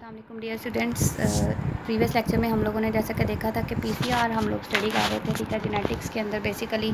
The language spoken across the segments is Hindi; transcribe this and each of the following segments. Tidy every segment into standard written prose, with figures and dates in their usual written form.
अस्सलाम वालेकुम डियर स्टूडेंट्स। प्रीवियस लेक्चर में हम लोगों ने जैसा कि देखा था कि पीसीआर हम लोग स्टडी कर रहे थे, ठीक है। जेनेटिक्स के अंदर बेसिकली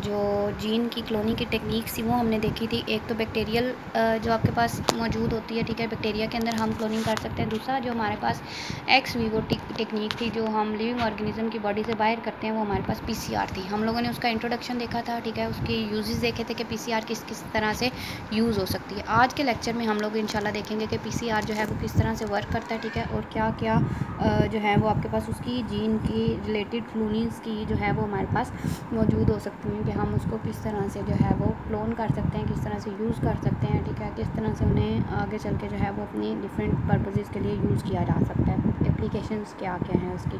जो जीन की क्लोनिंग की टेक्निक्स थी वो हमने देखी थी। एक तो बैक्टीरियल जो आपके पास मौजूद होती है, ठीक है, बैक्टीरिया के अंदर हम क्लोनिंग कर सकते हैं। दूसरा जो हमारे पास एक्स वीवो टेक्निक थी जो हम लिविंग ऑर्गेनिज्म की बॉडी से बाहर करते हैं, वो हमारे पास पीसीआर थी। हम लोगों ने उसका इंट्रोडक्शन देखा था, ठीक है, उसके यूजेस देखे थे कि पीसीआर किस किस तरह से यूज़ हो सकती है। आज के लेक्चर में हम लोग इंशाल्लाह देखेंगे कि पीसीआर जो है वो किस तरह से वर्क करता है, ठीक है, और क्या क्या जो है वो आपके पास उसकी जीन की रिलेटेड क्लोनिंग्स की जो है वो हमारे पास मौजूद हो सकती हैं कि हम उसको किस तरह से जो है वो क्लोन कर सकते हैं, किस तरह से यूज़ कर सकते हैं, ठीक है, किस तरह से उन्हें आगे चल के जो है वो अपनी डिफरेंट पर्पसेस के लिए यूज़ किया जा सकता है, एप्लीकेशंस क्या क्या हैं उसकी,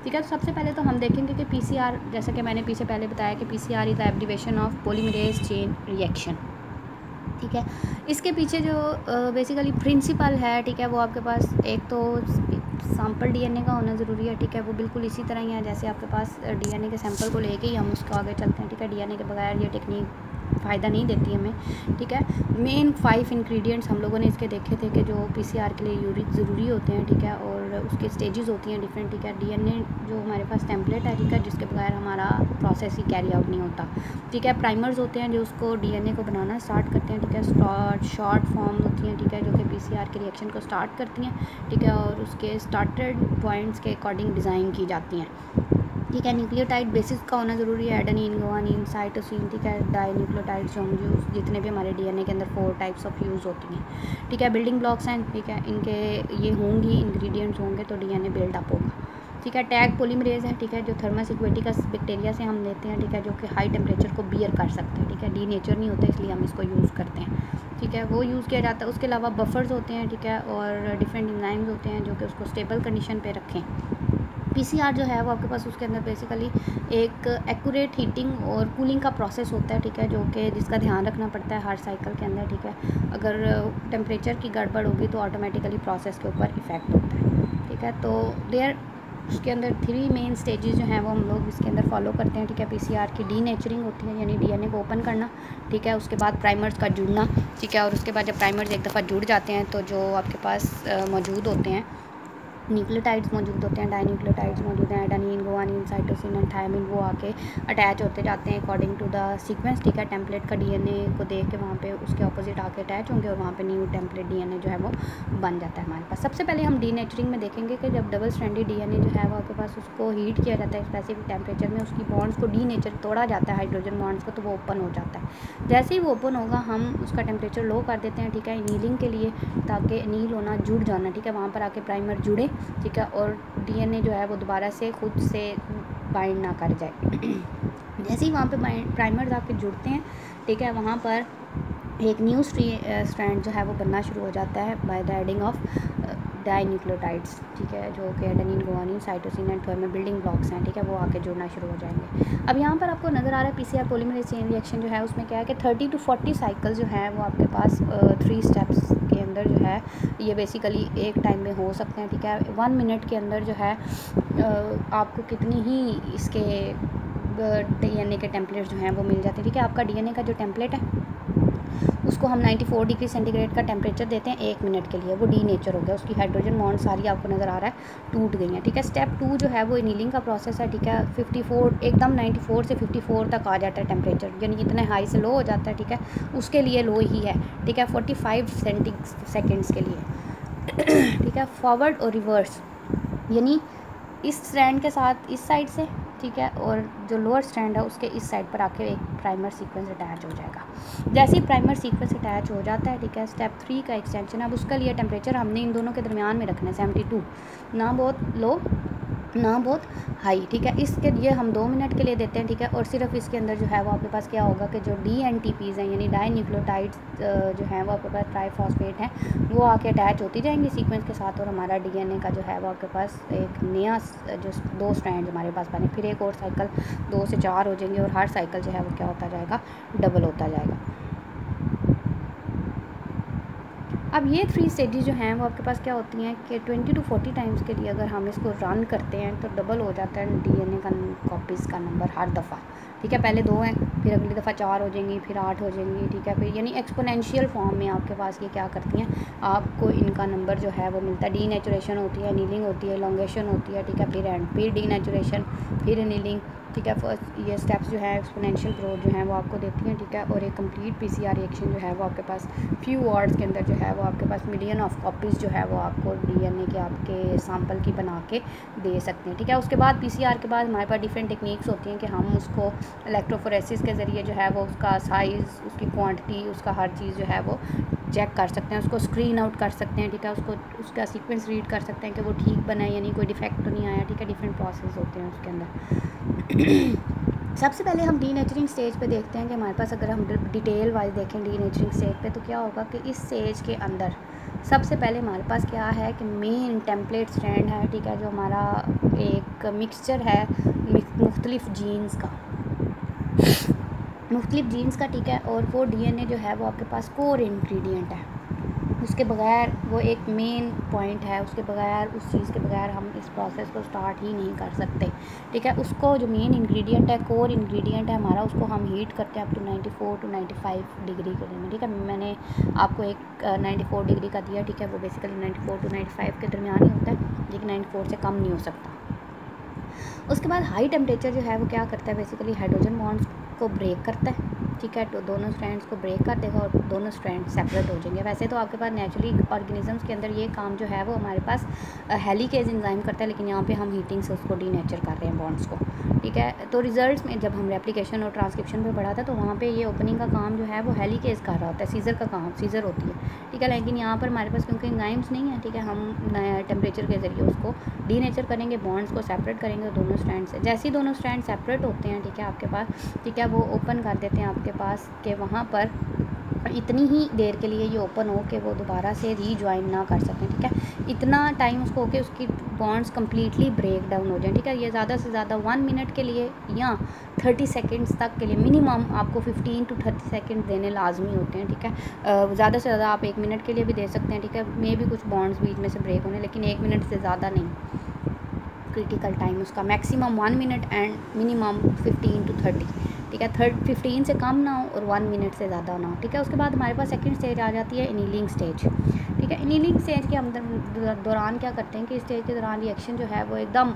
ठीक है। तो सबसे पहले तो हम देखेंगे कि पीसीआर, जैसा कि मैंने पीछे पहले बताया कि PCR is the abbreviation of polymerase chain reaction, ठीक है। इसके पीछे जो बेसिकली प्रिंसिपल है, ठीक है, वो आपके पास एक तो सैंपल डीएनए का होना ज़रूरी है, ठीक है। वो बिल्कुल इसी तरह ही है जैसे आपके पास डीएनए के सैंपल को लेके ही हम उसको आगे चलते हैं, ठीक है। डीएनए के बगैर ये टेक्निक फ़ायदा नहीं देती हमें, ठीक है। मेन 5 इंग्रेडिएंट्स हम लोगों ने इसके देखे थे कि जो पीसीआर के लिए ज़रूरी होते हैं, ठीक है, और उसके स्टेजेस होती हैं डिफरेंट, ठीक है। डीएनए जो हमारे पास टेम्पलेट है, ठीक है, जिसके बगैर हमारा प्रोसेस ही कैरी आउट नहीं होता, ठीक है। प्राइमर्स होते हैं जो उसको डीएनए को बनाना स्टार्ट करते हैं, ठीक है। शॉर्ट फॉर्म होती हैं, ठीक है, जो कि पीसीआर के रिएक्शन को स्टार्ट करती हैं, ठीक है, और उसके स्टार्टेड पॉइंट्स के अकॉर्डिंग डिज़ाइन की जाती हैं, ठीक है। न्यूक्लियोटाइड बेसिस का होना ज़रूरी है, एडेनिन, गुआनिन, साइटोसिन, ठीक है। डाई न्यूक्लियोटाइड्स जो होंगे जितने भी हमारे डीएनए के अंदर 4 टाइप्स ऑफ यूज़ होती हैं, ठीक है। बिल्डिंग ब्लॉक्स हैं, ठीक है, इनके ये होंगी इंग्रेडिएंट्स होंगे तो डीएनए बिल्डअप होगा, ठीक है। टैग पॉलीमरेज है, ठीक है, जो थर्मस एक्वेटिकस बैक्टीरिया से हम लेते हैं, ठीक है, जो कि हाई टेम्परेचर को बियर कर सकते हैं, ठीक है। डीनेचर नहीं होता इसलिए हम इसको यूज़ करते हैं, ठीक है, वो यूज़ किया जाता है। उसके अलावा बफर्स होते हैं, ठीक है, और डिफरेंट एंजाइम्स होते हैं जो कि उसको स्टेबल कंडीशन पे रखें। पीसीआर जो है वो आपके पास उसके अंदर बेसिकली एक एक्यूरेट हीटिंग और कूलिंग का प्रोसेस होता है, ठीक है, जो कि जिसका ध्यान रखना पड़ता है हर साइकिल के अंदर, ठीक है। अगर टेम्परेचर की गड़बड़ होगी तो ऑटोमेटिकली प्रोसेस के ऊपर इफ़ेक्ट होता है, ठीक है। तो देयर उसके अंदर 3 मेन स्टेजेस जो हैं वो हम लोग इसके अंदर फॉलो करते हैं, ठीक है। पीसीआर की डीनेचरिंग होती है, यानी डीएनए को ओपन करना, ठीक है। उसके बाद प्राइमर्स का जुड़ना, ठीक है, और उसके बाद जब प्राइमर्स एक दफ़ा जुड़ जाते हैं तो जो आपके पास मौजूद होते हैं न्यूक्लियोटाइड्स मौजूद होते हैं, डाइन्यूक्लियोटाइड्स मौजूद हैं, adenine, guanine, cytosine and thymine, वो आके अटैच होते जाते हैं अकॉर्डिंग टू द सीक्वेंस, ठीक है। टेम्पलेट का डीएनए को देख के वहाँ पे उसके ऑपोजिट आके अटैच होंगे और वहाँ पे न्यू टेम्पलेट डीएनए जो है वो बन जाता है हमारे पास। सबसे पहले हम डीनेचरिंग में देखेंगे कि जब डबल स्ट्रैंडेड डीएनए जो है वो आपके पास उसको हीट किया जाता है स्पेसिफिक टेम्परेचर में, उसकी बॉन्ड्स को डीनेचर तोड़ा जाता है, हाइड्रोजन बॉन्ड्स को, तो वो ओपन हो जाता है। जैसे ही वो ओपन होगा हम उसका टेम्परेचर लो कर देते हैं, ठीक है, एनीलिंग के लिए, ताकि एनील होना, जुड़ जाना, ठीक है, वहाँ पर आके प्राइमर जुड़े, ठीक है, और डीएनए जो है वो दोबारा से खुद से बाइंड ना कर जाए। जैसे ही वहाँ पे प्राइमर्स आपके जुड़ते हैं, ठीक है, वहाँ पर एक न्यू स्ट्रैंड जो है वो बनना शुरू हो जाता है बाय द एडिंग ऑफ डाइन्यूक्लियोटाइड्स, ठीक है, जो कि adenine, guanine, cytosine and thymine building blocks हैं, ठीक है, वो आके जुड़ना शुरू हो जाएंगे। अब यहाँ पर आपको नज़र आ रहा है पीसीआर पॉलीमरेज चेन रिएक्शन जो है उसमें क्या है कि 30 to 40 साइकिल जो है वो आपके पास 3 स्टेप्स के अंदर जो है ये बेसिकली एक टाइम में हो सकते हैं, ठीक है। 1 मिनट के अंदर जो है आपको कितनी ही इसके डीएनए के टेम्पलेट जो हैं वो मिल जाते हैं, ठीक है। आपका डीएनए का जो टेम्पलेट है उसको हम 94 डिग्री सेंटीग्रेड का टेम्परेचर देते हैं 1 मिनट के लिए, वो डीनेचर हो गया, उसकी हाइड्रोजन बॉन्ड सारी आपको नज़र आ रहा है टूट गई हैं, ठीक है। स्टेप 2 जो है वो एनीलिंग का प्रोसेस है, ठीक है। 54 एकदम 94 से 54 तक आ जाता है टेम्परेचर, यानी इतने हाई से लो हो जाता है, ठीक है, उसके लिए लो ही है, ठीक है, 45 सेकेंड्स के लिए, ठीक है। फॉरवर्ड और रिवर्स, यानी इस स्ट्रैंड के साथ इस साइड से, ठीक है, और जो लोअर स्ट्रैंड है उसके इस साइड पर आके एक प्राइमर सीक्वेंस अटैच हो जाएगा। जैसे ही प्राइमर सीक्वेंस अटैच हो जाता है, ठीक है, स्टेप 3 का एक्सटेंशन, अब उसका लिए टेम्परेचर हमने इन दोनों के दरमियान में रखना है 72, ना बहुत लो ना बहुत हाई, ठीक है। इसके लिए हम 2 मिनट के लिए देते हैं, ठीक है, और सिर्फ इसके अंदर जो है वो आपके पास क्या होगा कि जो डीएनटीपीज़ हैं, यानी डाइन्यूक्लियोटाइड्स जो हैं वो आपके पास ट्राइफॉस्फेट हैं, वो आके अटैच होती जाएंगी सीक्वेंस के साथ, और हमारा डीएनए का जो है वो आपके पास एक नया जो 2 स्ट्रैंड हमारे पास बने, फिर एक और साइकिल 2 से 4 हो जाएंगे, और हर साइकिल जो है वो क्या होता जाएगा, डबल होता जाएगा। अब ये 3 स्टेजेस जो हैं वो आपके पास क्या होती हैं कि 20 to 40 टाइम्स के लिए अगर हम इसको रन करते हैं तो डबल हो जाता है डीएनए का कॉपीज़ का नंबर हर दफ़ा, ठीक है। पहले 2 हैं, फिर अगली दफ़ा 4 हो जाएंगी, फिर 8 हो जाएंगी, ठीक है। फिर यानी एक्सपोनेंशियल फॉर्म में आपके पास ये क्या करती हैं, आपको इनका नंबर जो है वो मिलता है। डीनेचुरेशन होती है, एनीलिंग होती है, एलोंगेशन होती है, ठीक है। फिर एंड, फिर डीनेचुरेशन, फिर एनीलिंग, ठीक है। फर्स्ट ये स्टेप्स जो है एक्सपोनेंशियल ग्रोथ जो है वो आपको देती हैं, ठीक है। और एक कंप्लीट पीसीआर रिएक्शन जो है वो आपके पास फ्यू आवर्स के अंदर जो है वो आपके पास मिलियन ऑफ कॉपीज़ जो है वो आपको डीएनए के आपके सैंपल की बना के दे सकते हैं, ठीक है। उसके बाद पीसीआर के बाद हमारे पास डिफरेंट टेक्निक्स होती हैं कि हम उसको इलेक्ट्रोफोरेसिस के ज़रिए जो है वो उसका साइज़, उसकी क्वांटिटी, उसका हर चीज़ जो है वो चेक कर सकते हैं, उसको स्क्रीन आउट कर सकते हैं, ठीक है। उसको उसका सीक्वेंस रीड कर सकते हैं कि वो ठीक बना है यानी कोई डिफेक्ट तो नहीं आया, ठीक है। डिफरेंट प्रोसेस होते हैं उसके अंदर। सबसे पहले हम डीनेचरिंग स्टेज पे देखते हैं कि हमारे पास अगर हम डिटेल वाइज देखें डीनेचरिंग स्टेज पे तो क्या होगा कि इस स्टेज के अंदर सबसे पहले हमारे पास क्या है कि मेन टेम्पलेट स्ट्रैंड है, ठीक है, जो हमारा एक मिक्सचर है मुख्तलिफ जीन्स का, ठीक है। और वो डीएनए जो है वो आपके पास कोर इंग्रेडिएंट है, उसके बगैर वो एक मेन पॉइंट है, उसके बगैर उस चीज़ के बगैर हम इस प्रोसेस को स्टार्ट ही नहीं कर सकते, ठीक है। उसको जो मेन इंग्रेडिएंट है, कोर इंग्रेडिएंट है हमारा, उसको हम हीट करते हैं अप टू 94 to 95 डिग्री के लिए, ठीक है। मैंने आपको एक 94 डिग्री का दिया, ठीक है। वो बेसिकली 94 to 95 के दरमियान ही होता है, लेकिन 94 से कम नहीं हो सकता। उसके बाद हाई टेम्परेचर जो है वो क्या करता है, बेसिकली हाइड्रोजन बॉन्ड्स को ब्रेक करता है, ठीक है। तो दोनों स्ट्रैंड्स को ब्रेक कर देगा और दोनों स्ट्रैंड सेपरेट हो जाएंगे। वैसे तो आपके पास नेचुरली ऑर्गेनिजम्स के अंदर ये काम जो है वो हमारे पास हेलिकेज एंजाइम करता है, लेकिन यहाँ पे हम हीटिंग से उसको डीनेचर कर रहे हैं बॉन्ड्स को, ठीक है। तो रिजल्ट्स में जब हम रेप्लिकेशन और ट्रांसक्रिप्शन पे पढ़ा था तो वहाँ पे ये ओपनिंग का काम जो है वो हेलिकेज कर रहा होता है, सीजर का काम, सीजर होती है, ठीक है। लेकिन यहाँ पर हमारे पास क्योंकि एंजाइम्स नहीं है, ठीक है, हम टेम्परेचर के ज़रिए उसको डीनेचर करेंगे, बॉन्ड्स को सेपरेट करेंगे दोनों स्ट्रैंड से। जैसे ही दोनों स्ट्रैंड सेपरेट होते हैं, ठीक है, आपके पास, ठीक है, वो ओपन कर देते हैं आपके पास के वहाँ पर इतनी ही देर के लिए ये ओपन हो कि वो दोबारा से रीजॉइन ना कर सकें, ठीक है। इतना टाइम उसको हो के उसकी बॉन्ड्स कम्प्लीटली ब्रेक डाउन हो जाए, ठीक है। ये ज़्यादा से ज़्यादा 1 मिनट के लिए या 30 सेकेंड्स तक के लिए मिनिमम आपको 15 to 30 सेकेंड देने लाजमी होते हैं, ठीक है। ज़्यादा से ज़्यादा आप 1 मिनट के लिए भी दे सकते हैं, ठीक है। मे भी कुछ बॉन्ड्स बीच में से ब्रेक होने, लेकिन 1 मिनट से ज़्यादा नहीं। क्रिटिकल टाइम उसका maximum 1 minute and minimum 15 to 30, ठीक है। 15 से कम ना हो और 1 मिनट से ज़्यादा ना हो, ठीक है। उसके बाद हमारे पास सेकंड स्टेज आ जाती है एनीलिंग स्टेज, ठीक है। एनीलिंग स्टेज के हम दौरान क्या करते हैं कि स्टेज के दौरान रिएक्शन जो है वो एकदम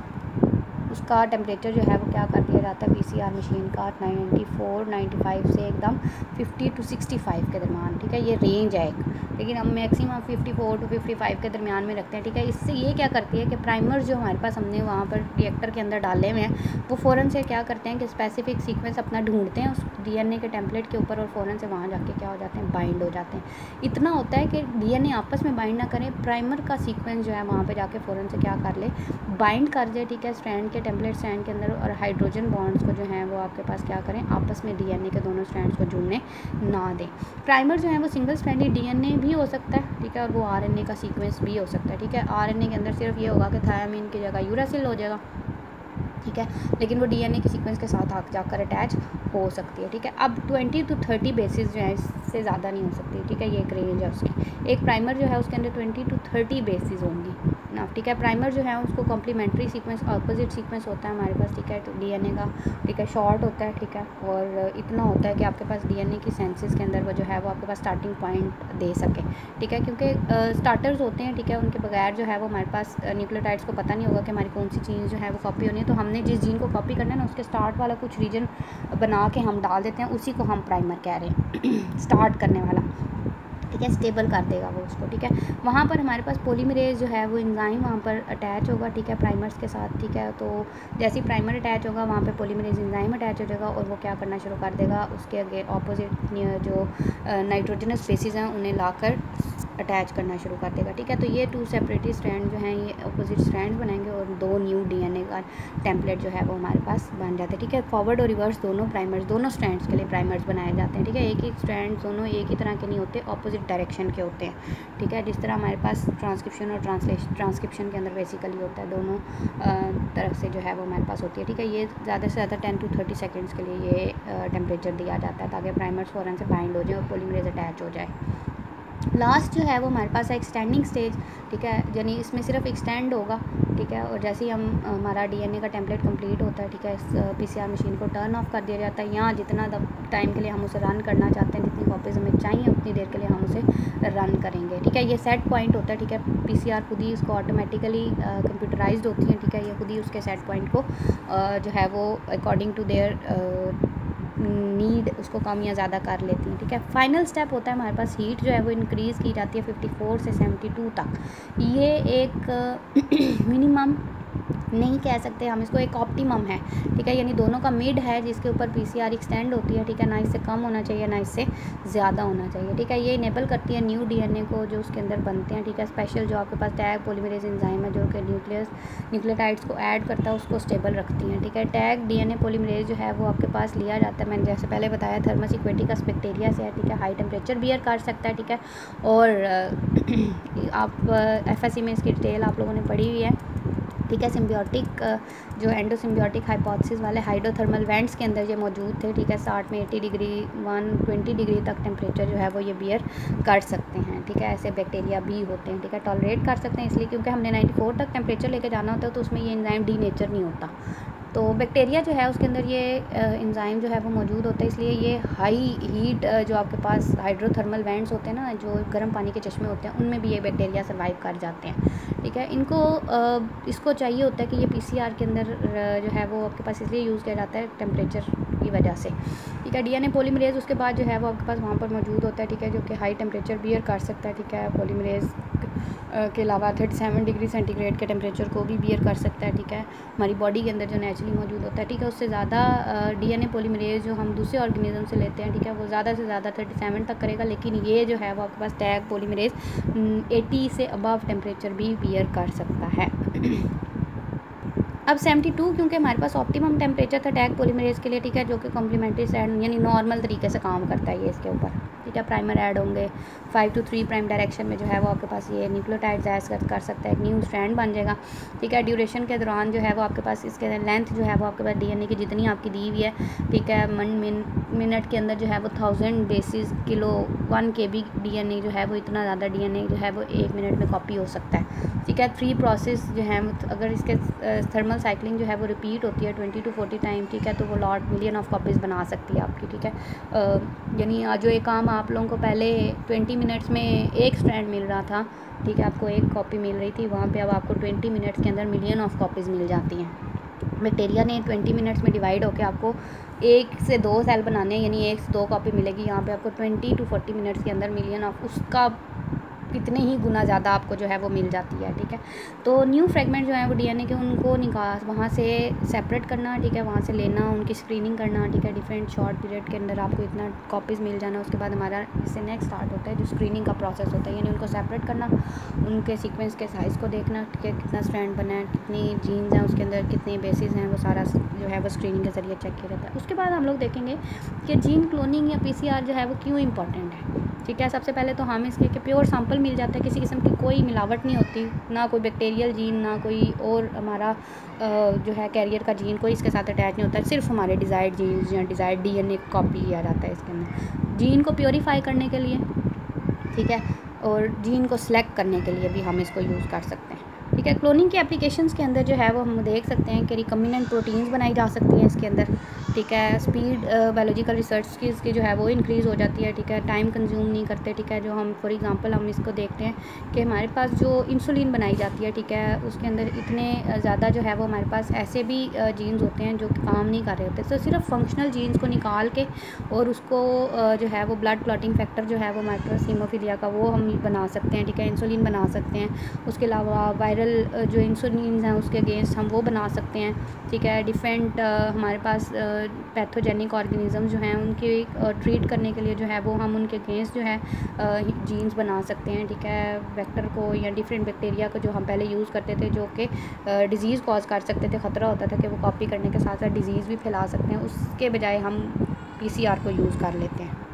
उसका टेम्परेचर जो है वो क्या कर दिया जाता है पीसीआर मशीन का 94 95 से एकदम 50 to 65 के दरमियान, ठीक है। ये रेंज है एक, लेकिन हम मैक्सिमम 54 to 55 के दरमियान में रखते हैं, ठीक है। इससे ये क्या करती है कि प्राइमर जो हमारे पास हमने वहाँ पर रिएक्टर के अंदर डाले हुए हैं वो फ़ौरन से क्या करते हैं कि स्पेसिफिक सीक्वेंस अपना ढूंढते हैं उस डीएनए के टेम्पलेट के ऊपर और फ़ौरन से वहाँ जाके क्या हो जाते हैं, बाइंड हो जाते हैं। इतना होता है कि डीएनए आपस में बाइंड ना करें, प्राइमर का सीक्वेंस जो है वहाँ पर जाके फ़ौरन से क्या कर ले, बाइंड कर दे, ठीक है, स्ट्रैंड के टेम्पलेट स्ट्रैंड के अंदर, और हाइड्रोजन बॉन्ड्स को जो है वो आपके पास क्या करें, आपस में डीएनए के दोनों स्ट्रैंड्स को जुड़ने ना दें। प्राइमर जो है वो सिंगल स्ट्रैंडेड डीएनए भी हो सकता है, ठीक है, और वो आरएनए का सीक्वेंस भी हो सकता है, ठीक है। आरएनए के अंदर सिर्फ ये होगा कि थायामीन की जगह यूरासिल हो जाएगा, ठीक है, लेकिन वो डीएनए के सीक्वेंस के साथ आगे जाकर अटैच हो सकती है, ठीक है। अब 20 to 30 बेसिस जो है इससे ज़्यादा नहीं हो सकती, ठीक है। ये एक रेंज है उसकी। एक प्राइमर जो है उसके अंदर 20 to 30 बेसिस होंगी ना, ठीक है। प्राइमर जो है उसको कॉम्प्लीमेंट्री सीक्वेंस, अपोजिट सीक्वेंस होता है हमारे पास, ठीक है, तो डीएनए का, ठीक है, शॉर्ट होता है, ठीक है। और इतना होता है कि आपके पास डीएनए की सेंसेस के अंदर वो जो है वो आपके पास स्टार्टिंग पॉइंट दे सके, ठीक है, क्योंकि स्टार्टर्स होते हैं, ठीक है, उनके बगैर जो है वो हमारे पास न्यूक्लियोटाइड्स को पता नहीं होगा कि हमारी कौन सी चीज़ जो है वो कॉपी होनी है। तो हमने जिस जीन को कॉपी करना है ना उसके स्टार्ट वाला कुछ रीजन बना के हम डाल देते हैं, उसी को हम प्राइमर कह रहे हैं स्टार्ट करने वाला, ठीक है, स्टेबल कर देगा वो उसको, ठीक है। वहाँ पर हमारे पास पॉलीमरेज जो है वो एंजाइम वहाँ पर अटैच होगा, ठीक है, प्राइमर्स के साथ, ठीक है। तो जैसे ही प्राइमर अटैच होगा वहाँ पे पॉलीमरेज एंजाइम अटैच हो जाएगा और वो क्या करना शुरू कर देगा, उसके आगे ऑपोजिट जो नाइट्रोजनस बेसिस हैं उन्हें लाकर अटैच करना शुरू कर देगा, ठीक है। तो ये 2 सेपरेटली स्ट्रैंड जो हैं ये अपोजिट स्ट्रैंड बनाएंगे और 2 न्यू डीएनए का टेम्पलेट जो है वो हमारे पास बन जाता है, ठीक है। फॉरवर्ड और रिवर्स दोनों प्राइमर्स, दोनों स्ट्रैंड्स के लिए प्राइमर्स बनाए जाते हैं, ठीक है। एक ही स्ट्रैंड दोनों एक ही तरह के नहीं होते, ऑपोजिट डायरेक्शन के होते हैं, ठीक है। जिस तरह हमारे पास ट्रांसक्रिप्शन और ट्रांसक्रिप्शन के अंदर बेसिकली होता है, दोनों तरफ से जो है वो हमारे पास होती है, ठीक है। ये ज़्यादा से ज़्यादा 10 to 30 सेकेंड्स के लिए ये टेम्परेचर दिया जाता है ताकि प्राइमर्स फ़ौरन से बाइंड हो जाए और पॉलीमरेज अटैच हो जाए। लास्ट जो है वो हमारे पास है एक्सटेंडिंग स्टेज, ठीक है, यानी इसमें सिर्फ एक्सटेंड होगा, ठीक है। और जैसे ही हमारा डीएनए का टेम्पलेट कंप्लीट होता है, ठीक है, इस पीसीआर मशीन को टर्न ऑफ कर दिया जाता है। यहाँ जितना टाइम के लिए हम उसे रन करना चाहते हैं, जितनी कॉपीज़ हमें चाहिए उतनी देर के लिए हम उसे रन करेंगे, ठीक है। ये सेट पॉइंट होता है, ठीक है। पीसीआर खुद ही इसको ऑटोमेटिकली कंप्यूटराइज्ड होती है, ठीक है। ये खुद ही उसके सेट पॉइंट को जो है वो अकॉर्डिंग टू देयर नीड उसको कम या ज़्यादा कर लेती हैं, ठीक है। फाइनल स्टेप होता है हमारे पास हीट जो है वो इंक्रीज़ की जाती है 54 से 72 तक। ये एक मिनिमम नहीं कह सकते हम, इसको एक ऑप्टिमम है, ठीक है, यानी दोनों का मिड है जिसके ऊपर पीसीआर एक्सटेंड होती है, ठीक है। ना इससे कम होना चाहिए ना इससे ज़्यादा होना चाहिए, ठीक है। ये इनेबल करती है न्यू डीएनए को जो उसके अंदर बनते हैं, ठीक है। स्पेशल जो आपके पास टैग पॉलीमरेज एंजाइम है जो कि न्यूक्लियोटाइड्स को ऐड करता है उसको स्टेबल रखती हैं, ठीक है। टैग डीएनए पॉलीमरेज जो है वो आपके पास लिया जाता है, मैंने जैसे पहले बताया, थर्मस इक्वेटिकस बैक्टीरिया से है, ठीक है। हाई टेम्परेचर बियर कर सकता है, ठीक है। और आप एफएससी में इसकी डिटेल आप लोगों ने पढ़ी हुई है, ठीक है। सिम्बियोटिक जो एंडोसिम्बियोटिक हाइपोथेसिस वाले हाइड्रोथर्मल वेंट्स के अंदर ये मौजूद थे, ठीक है। 60 में 80 डिग्री 120 डिग्री तक टेम्परेचर जो है वो ये बियर कर सकते हैं, ठीक है। ऐसे बैक्टीरिया भी होते हैं, ठीक है। टॉलरेट कर सकते हैं इसलिए क्योंकि हमने 94 तक टेम्परेचर लेके जाना होता है, तो उसमें ये एंजाइम डीनेचर नहीं होता। तो बैक्टीरिया जो है उसके अंदर ये एंजाइम जो है वो मौजूद होता है, इसलिए ये हाई हीट जो आपके पास हाइड्रोथर्मल वेंट्स होते हैं ना, जो गर्म पानी के चश्मे होते हैं, उनमें भी ये बैक्टीरिया सर्वाइव कर जाते हैं, ठीक है। इसको चाहिए होता है कि ये पीसीआर के अंदर जो है वो आपके पास इसलिए यूज़ किया जाता है टेम्परेचर की वजह से, ठीक है। डीएनए पॉलीमरेज उसके बाद जो है वो आपके पास वहाँ पर मौजूद होता है, ठीक है, जो कि हाई टेम्परेचर बियर कर सकता है, ठीक है। पॉलीमरेज के अलावा 37 डिग्री सेंटीग्रेड के टेम्परेचर को भी बियर कर सकता है, ठीक है। हमारी बॉडी के अंदर जो नेचुरली मौजूद होता है, ठीक है, उससे ज़्यादा डीएनए पॉलीमरेज जो हम दूसरे ऑर्गेनिज्म से लेते हैं, ठीक है, वो ज़्यादा से ज़्यादा 37 तक करेगा, लेकिन ये जो है वो आपके पास टैग पॉलीमरेज 80 से अबव टेम्परेचर भी बियर कर सकता है। अब 72 क्योंकि हमारे पास ऑप्टिमम टेम्परेचर था टैग पॉलीमरेज के लिए, ठीक है, जो कि कॉम्प्लीमेंट्री स्ट्रैंड यानी नॉर्मल तरीके से काम करता है ये इसके ऊपर, ठीक है। प्राइमर ऐड होंगे 5 to 3 प्राइम डायरेक्शन में जो है वो आपके पास ये न्यूक्लियोटाइड्स ऐड कर सकता है, एक न्यू स्ट्रैंड बन जाएगा, ठीक है। ड्यूरेशन के दौरान जो है वो आपके पास इसके लेंथ जो है वो आपके पास डीएनए की जितनी आपकी दी हुई है, ठीक है, मिनट के अंदर जो है वो 1000 बेसिस किलो 1 kb डीएनए जो है वो इतना ज़्यादा डीएनए जो है वो 1 मिनट में कॉपी हो सकता है, ठीक है। 3 प्रोसेस जो है अगर इसके थर्मल साइक्लिंग जो है वो रिपीट होती है 20 to 40 टाइम, ठीक है, तो वो लॉट मिलियन ऑफ कॉपीज़ बना सकती है आपकी, ठीक है। यानी जो एक काम आप लोगों को पहले 20 मिनट्स में एक स्ट्रैंड मिल रहा था, ठीक है, आपको एक कॉपी मिल रही थी, वहाँ पे अब आपको 20 मिनट्स के अंदर मिलियन ऑफ कॉपीज़ मिल जाती हैं। बैक्टीरिया ने 20 मिनट्स में डिवाइड होकर आपको 1 से 2 सेल बनाने, यानी 1 से 2 कॉपी मिलेगी। यहाँ पे आपको 20 to 40 मिनट्स के अंदर मिलियन ऑफ उसका कितने ही गुना ज़्यादा आपको जो है वो मिल जाती है, ठीक है। तो न्यू फ्रेगमेंट जो है वो डीएनए के उनको निकाल वहाँ से सेपरेट करना, ठीक है, वहाँ से लेना, उनकी स्क्रीनिंग करना, ठीक है। डिफरेंट शॉर्ट पीरियड के अंदर आपको इतना कॉपीज़ मिल जाना, उसके बाद हमारा इससे नेक्स्ट स्टार्ट होता है जो स्क्रीनिंग का प्रोसेस होता है, यानी उनको सेपरेट करना, उनके सीक्वेंस के साइज़ को देखना, ठीक है, कितना स्ट्रैंड बना है, कितनी जीन्स हैं उसके अंदर, कितने बेसिस हैं, वो सारा जो है वो स्क्रीनिंग के ज़रिए चेक किया जाता है। उसके बाद हम लोग देखेंगे कि जीन क्लोनिंग या पीसीआर जो है वो क्यों इंपॉर्टेंट है, ठीक है। सबसे पहले तो हम इसके प्योर सैंपल मिल जाता है, किसी किस्म की कोई मिलावट नहीं होती, ना कोई बैक्टीरियल जीन ना कोई और हमारा जो है कैरियर का जीन कोई इसके साथ अटैच नहीं होता है, सिर्फ हमारे डिज़ायर्ड जीन्स या डिज़ायर्ड डीएनए कॉपी किया जाता है इसके अंदर जीन को प्योरीफाई करने के लिए, ठीक है, और जीन को सिलेक्ट करने के लिए भी हम इसको यूज़ कर सकते हैं, ठीक है। क्लोनिंग के एप्लीकेशंस के अंदर जो है वो हम देख सकते हैं कि रिकम्बिनेंट प्रोटीन्स बनाई जा सकती हैं इसके अंदर, ठीक है। स्पीड बायोलॉजिकल रिसर्च की इसकी जो है वो इंक्रीज़ हो जाती है, ठीक है, टाइम कंज्यूम नहीं करते, ठीक है। जो हम फॉर एग्जांपल हम इसको देखते हैं कि हमारे पास जो इंसुलिन बनाई जाती है, ठीक है, उसके अंदर इतने ज़्यादा जो है वो हमारे पास ऐसे भी जीन्स होते हैं जो काम नहीं कर रहे होते, तो सिर्फ फंक्शनल जीन्स को निकाल के और उसको जो है वो ब्लड क्लॉटिंग फैक्टर जो है वो हमारे पास हीमोफीलिया का वो हम बना सकते हैं, ठीक है, इंसुलिन बना सकते हैं। उसके अलावा वायरल जो इंसुलिन हैं उसके अगेंस्ट हम वो बना सकते हैं, ठीक है। डिफरेंट हमारे पास पैथोजेनिक ऑर्गेनिज्म जो हैं उनके ट्रीट करने के लिए जो है वो हम उनके अगेंस्ट जो है जीन्स बना सकते हैं, ठीक है। वेक्टर को या डिफरेंट बैक्टीरिया को जो हम पहले यूज़ करते थे जो कि डिज़ीज़ कॉज कर सकते थे, ख़तरा होता था कि वो कॉपी करने के साथ साथ डिज़ीज़ भी फैला सकते हैं, उसके बजाय हम पीसीआर को यूज़ कर लेते हैं।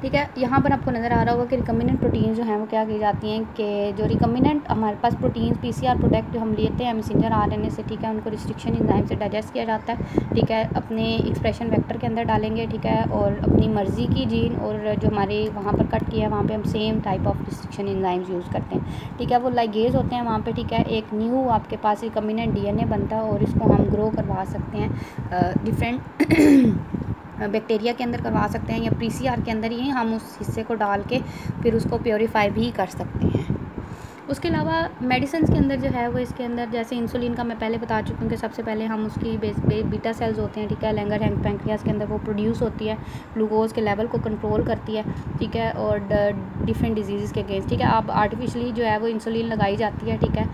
ठीक है। यहाँ पर आपको नज़र आ रहा होगा कि रिकम्बिनेंट प्रोटीन जो हैं वो क्या की जाती हैं कि जो रिकम्बिनेंट हमारे पास प्रोटीन पीसीआर प्रोडक्ट जो हम लेते हैं मैसेंजर आरएनए से, ठीक है, उनको रिस्ट्रिक्शन एंजाइम से डाइजेस्ट किया जाता है, ठीक है, अपने एक्सप्रेशन वेक्टर के अंदर डालेंगे, ठीक है, और अपनी मर्ज़ी की जीन और जो हमारे वहाँ पर कट किया है वहाँ पे हम same type of restriction enzymes use करते हैं, ठीक है, वो लाइगेज होते हैं वहाँ पे, ठीक है। एक न्यू आपके पास रिकम्बिनेंट डीएनए बनता है और इसको हम ग्रो करवा सकते हैं डिफरेंट बैक्टीरिया के अंदर करवा सकते हैं या पीसीआर के अंदर ही हम उस हिस्से को डाल के फिर उसको प्योरीफाई भी कर सकते हैं। उसके अलावा मेडिसिन के अंदर जो है वो इसके अंदर जैसे इंसुलिन का मैं पहले बता चुकी हूँ कि सबसे पहले हम उसकी बीटा सेल्स होते हैं, ठीक है, लैंगरहैंस पैंक्रियास के अंदर वो प्रोड्यूस होती है, ग्लूकोज के लेवल को कंट्रोल करती है, ठीक है, और डिफरेंट डिजीज़ के अगेंस्ट, ठीक है। अब आर्टिफिशियली जो है वो इंसुलिन लगाई जाती है, ठीक है,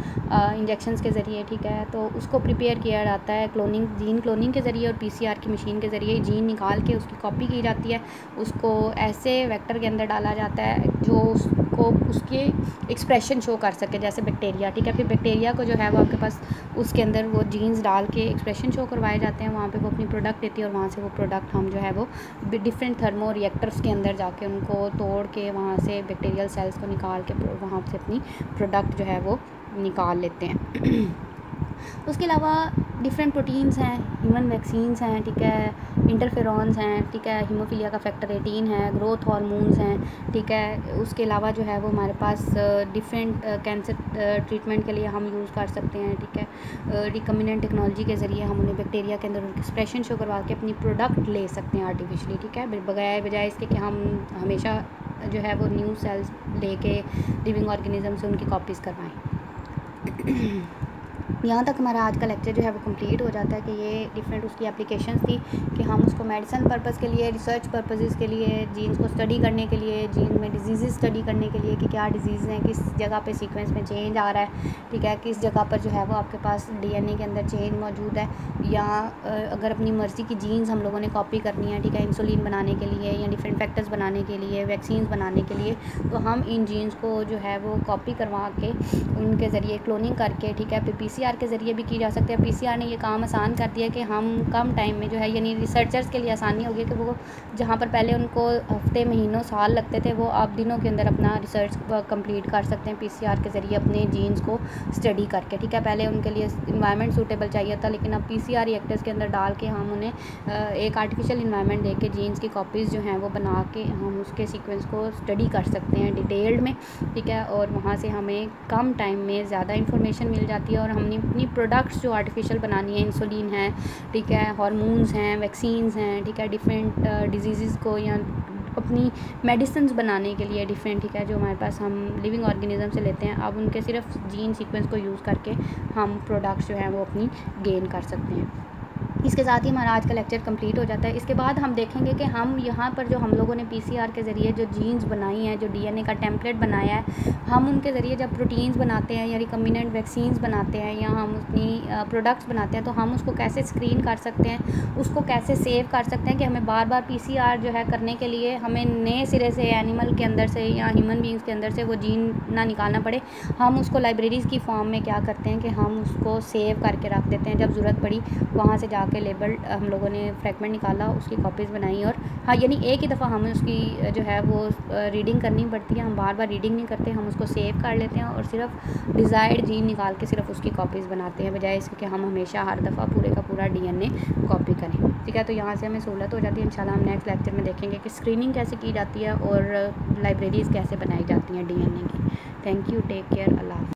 इंजेक्शंस के ज़रिए, ठीक है, तो उसको प्रिपेयर किया जाता है जीन क्लोनिंग के ज़रिए और पीसीआर की मशीन के ज़रिए जीन निकाल के उसकी कॉपी की जाती है, उसको ऐसे वेक्टर के अंदर डाला जाता है जो उसको उसके एक्सप्रेशन शो कर सके, जैसे बैक्टीरिया, ठीक है। फिर बैक्टीरिया को जो है वो आपके पास उसके अंदर वो जीन्स डाल के एक्सप्रेशन शो करवाए जाते हैं, वहाँ पे वो अपनी प्रोडक्ट देती है और वहाँ से वो प्रोडक्ट हम जो है वो डिफरेंट थर्मो रिएक्टर्स के अंदर जाके उनको तोड़ के वहाँ से बैक्टीरियल सेल्स को निकाल के वहाँ से अपनी प्रोडक्ट जो है वो निकाल लेते हैं। उसके अलावा डिफरेंट प्रोटीन्स हैं, ह्यूमन वैक्सीन्स हैं, ठीक है, इंटरफेरॉन्स हैं, ठीक है, हीमोफीलिया का फैक्टर 18 है, ग्रोथ हार्मोन्स हैं, ठीक है। उसके अलावा जो है वो हमारे पास डिफरेंट कैंसर ट्रीटमेंट के लिए हम यूज़ कर सकते हैं, ठीक है। रिकम्बिनेंट टेक्नोलॉजी के ज़रिए हम उन्हें बैक्टीरिया के अंदर एक्सप्रेशन शो करवा के अपनी प्रोडक्ट ले सकते हैं आर्टिफिशियली, ठीक है, बजाय इसके कि हम हमेशा जो है वो न्यू सेल्स लेके लिविंग ऑर्गेनिज्म से उनकी कॉपीज़ करवाएँ। यहाँ तक हमारा आज का लेक्चर जो है वो कंप्लीट हो जाता है कि ये डिफरेंट उसकी एप्लीकेशंस थी कि हम उसको मेडिसिन पर्पस के लिए, रिसर्च पर्पसेस के लिए, जीन्स को स्टडी करने के लिए, जीन में डिजीज़ स्टडी करने के लिए कि क्या डिजीज़ हैं, किस जगह पे सीक्वेंस में चेंज आ रहा है, ठीक है, किस जगह पर जो है वो आपके पास डीएनए के अंदर चेंज मौजूद है, या अगर अपनी मर्ज़ी की जीन्स हम लोगों ने कॉपी करनी है, ठीक है, इंसुलिन बनाने के लिए या डिफरेंट फैक्टर्स बनाने के लिए, वैक्सीन बनाने के लिए, तो हम इन जीन्स को जो है वो कॉपी करवा के उनके ज़रिए क्लोनिंग करके, ठीक है, फिर पीसीआर के ज़रिए भी की जा सकते हैं। पीसीआर ने ये काम आसान कर दिया कि हम कम टाइम में जो है, यानी रिसर्चर्स के लिए आसानी हो गई कि वो जहाँ पर पहले उनको हफ्ते महीनों साल लगते थे वो आप दिनों के अंदर अपना रिसर्च कंप्लीट कर सकते हैं पीसीआर के ज़रिए अपने जीन्स को स्टडी करके, ठीक है। पहले उनके लिए इन्वायरमेंट सूटेबल चाहिए था, लेकिन अब पीसीआर रिएक्टर्स के अंदर डाल के हम उन्हें एक आर्टिफिशियल इन्वायरमेंट दे के जीन्स की कॉपीज़ जो हैं वो बना के हम उसके सीक्वेंस को स्टडी कर सकते हैं डिटेल्ड में, ठीक है, और वहाँ से हमें कम टाइम में ज़्यादा इन्फॉर्मेशन मिल जाती है और हमने अपनी प्रोडक्ट्स जो आर्टिफिशियल बनानी है, इंसुलिन है, ठीक है, हार्मोन्स हैं, वैक्सीन्स हैं, ठीक है, डिफरेंट डिजीज़ को या अपनी मेडिसिन बनाने के लिए डिफरेंट, ठीक है, जो हमारे पास हम लिविंग ऑर्गेनिज्म से लेते हैं, अब उनके सिर्फ जीन सीक्वेंस को यूज़ करके हम प्रोडक्ट्स जो हैं वो अपनी गेन कर सकते हैं। इसके साथ ही हमारा आज का लेक्चर कंप्लीट हो जाता है। इसके बाद हम देखेंगे कि हम यहाँ पर जो हम लोगों ने पीसीआर के ज़रिए जो जीन्स बनाई हैं, जो डीएनए का टेम्पलेट बनाया है, हम उनके ज़रिए जब प्रोटीन्स बनाते हैं या रिकम्बिनेंट वैक्सीन्स बनाते हैं या हम अपनी प्रोडक्ट्स बनाते हैं, तो हम उसको कैसे स्क्रीन कर सकते हैं, उसको कैसे सेव कर सकते हैं कि हमें बार बार पीसीआर जो है करने के लिए हमें नए सिरे से एनिमल के अंदर से या ह्यूमन बींग्स के अंदर से वो जीन ना निकालना पड़े। हम उसको लाइब्रेरीज़ की फॉर्म में क्या करते हैं कि हम उसको सेव करके रख देते हैं, जब ज़रूरत पड़ी वहाँ से जाके लेबल हम लोगों ने फ्रैगमेंट निकाला, उसकी कॉपीज़ बनाई, और हाँ, यानी एक ही दफ़ा हमें उसकी जो है वो रीडिंग करनी पड़ती है, हम बार बार रीडिंग नहीं करते, हम उसको सेव कर लेते हैं और सिर्फ डिज़ायर्ड जीन निकाल के सिर्फ उसकी कॉपीज़ बनाते हैं, बजाय इसके कि हम हमेशा हर दफ़ा पूरे का पूरा डीएनए कॉपी करें, ठीक है। तो यहाँ से हमें सहूलत हो जाती है। इंशाल्लाह हम नेक्स्ट लेक्चर में देखेंगे कि स्क्रीनिंग कैसे की जाती है और लाइब्रेरीज़ कैसे बनाई जाती हैं डीएनए की। Thank you, take care, Allah.